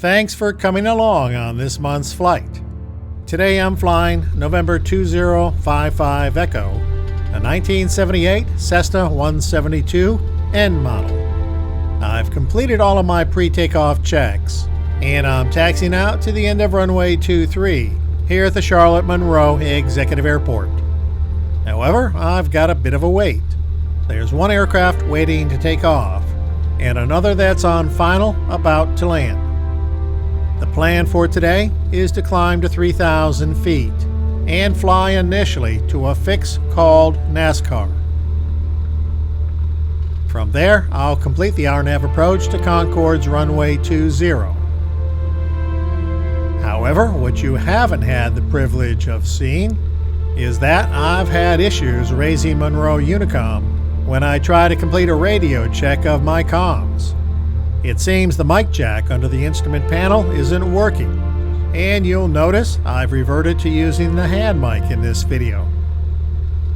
Thanks for coming along on this month's flight. Today I'm flying November 2055 Echo, a 1978 Cessna 172 N model. I've completed all of my pre-takeoff checks, and I'm taxiing out to the end of runway 23 here at the Charlotte Monroe Executive Airport. However, I've got a bit of a wait. There's one aircraft waiting to take off, and another that's on final about to land. The plan for today is to climb to 3,000 feet and fly initially to a fix called NASCAR. From there, I'll complete the hour-and-a-half approach to Concord's runway 20. However, what you haven't had the privilege of seeing is that I've had issues raising Monroe Unicom when I try to complete a radio check of my comms. It seems the mic jack under the instrument panel isn't working, and you'll notice I've reverted to using the hand mic in this video.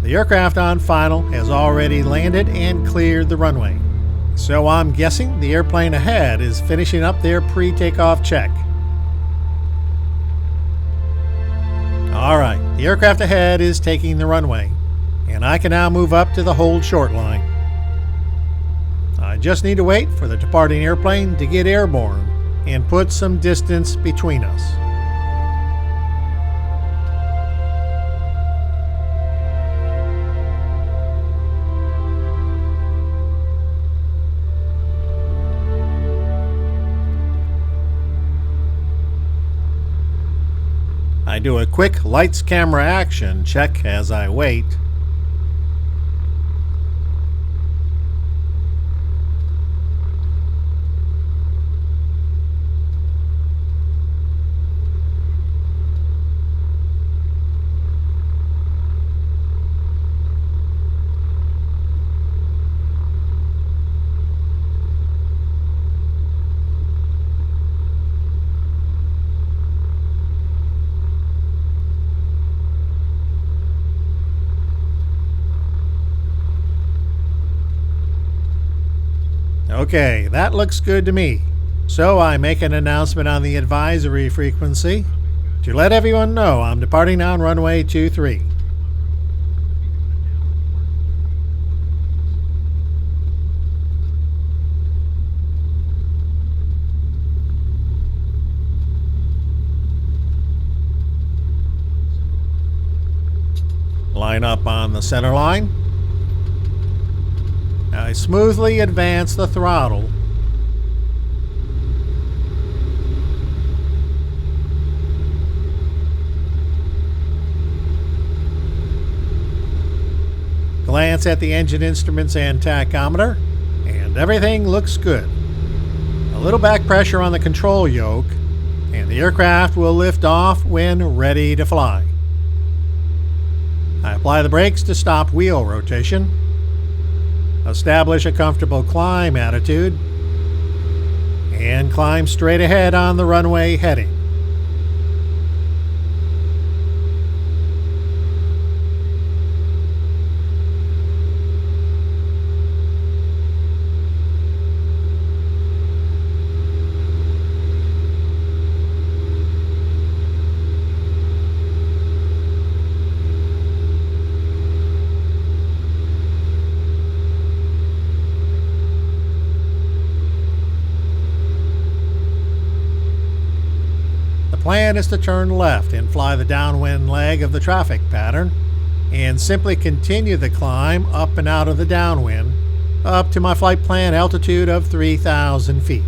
The aircraft on final has already landed and cleared the runway, so I'm guessing the airplane ahead is finishing up their pre-takeoff check. Alright, the aircraft ahead is taking the runway, and I can now move up to the hold short line. I just need to wait for the departing airplane to get airborne and put some distance between us. I do a quick lights camera action check as I wait. Okay, that looks good to me. So I make an announcement on the advisory frequency to let everyone know I'm departing on runway 23. Line up on the center line. I smoothly advance the throttle. Glance at the engine instruments and tachometer, and everything looks good. A little back pressure on the control yoke, and the aircraft will lift off when ready to fly. I apply the brakes to stop wheel rotation. Establish a comfortable climb attitude, and climb straight ahead on the runway heading. The plan is to turn left and fly the downwind leg of the traffic pattern and simply continue the climb up and out of the downwind up to my flight plan altitude of 3,000 feet.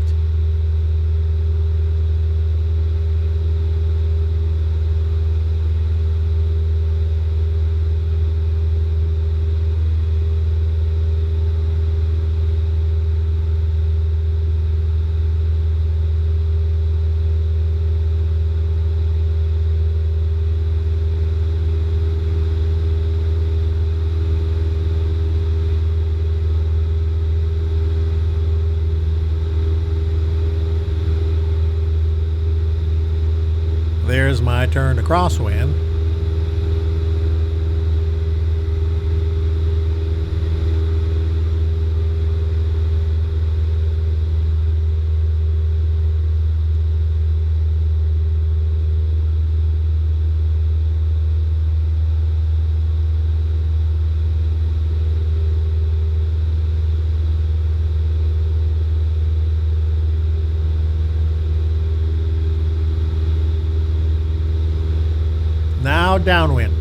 There's my turn to crosswind. now downwind.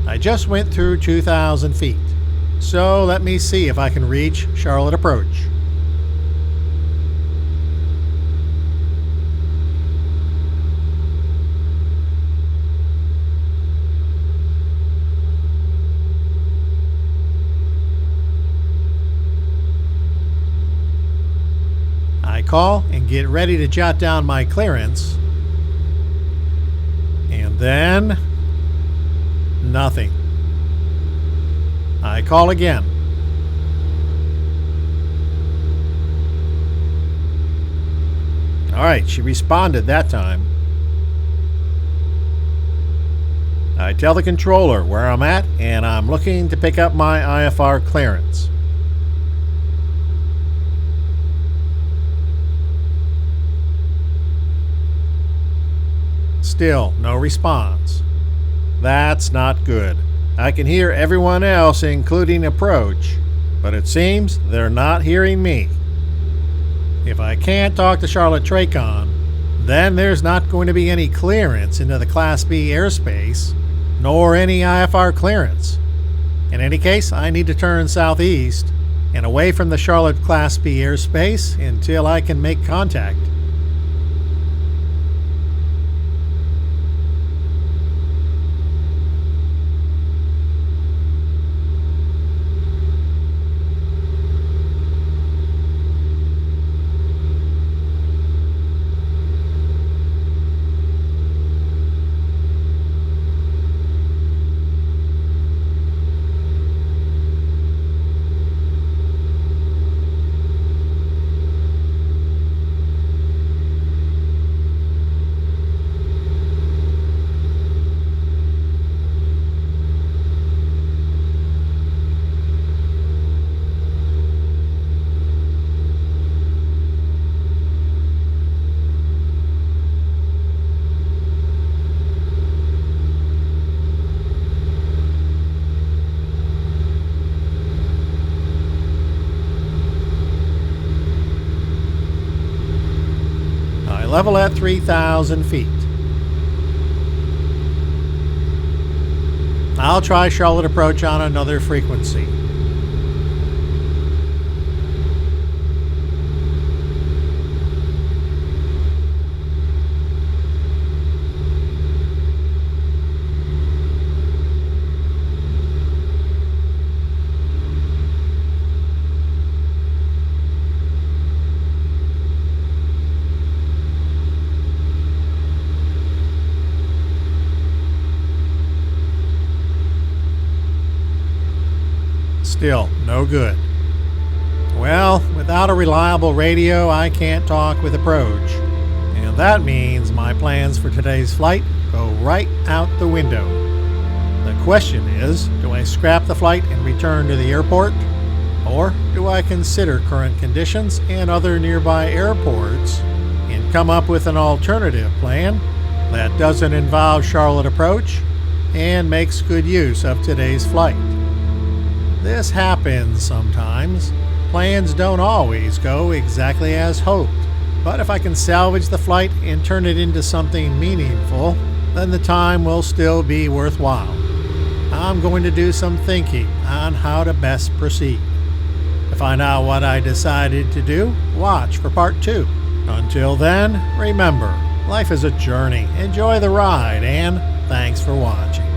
I just went through 2,000 feet, so let me see if I can reach Charlotte approach. I call and get ready to jot down my clearance, and then nothing. I call again. All right, she responded that time. I tell the controller where I'm at and I'm looking to pick up my IFR clearance. Still no response. That's not good. I can hear everyone else, including approach, but it seems they're not hearing me. If I can't talk to Charlotte TRACON, then there's not going to be any clearance into the Class B airspace, nor any IFR clearance. In any case, I need to turn southeast and away from the Charlotte Class B airspace until I can make contact. Level at 3,000 feet. I'll try Charlotte approach on another frequency. Still no good. Well, without a reliable radio, I can't talk with approach. And that means my plans for today's flight go right out the window. The question is, do I scrap the flight and return to the airport? Or do I consider current conditions and other nearby airports and come up with an alternative plan that doesn't involve Charlotte approach and makes good use of today's flight? This happens sometimes. Plans don't always go exactly as hoped. But if I can salvage the flight and turn it into something meaningful, then the time will still be worthwhile. I'm going to do some thinking on how to best proceed. To find out what I decided to do, watch for Part 2. Until then, remember, life is a journey. Enjoy the ride, and thanks for watching.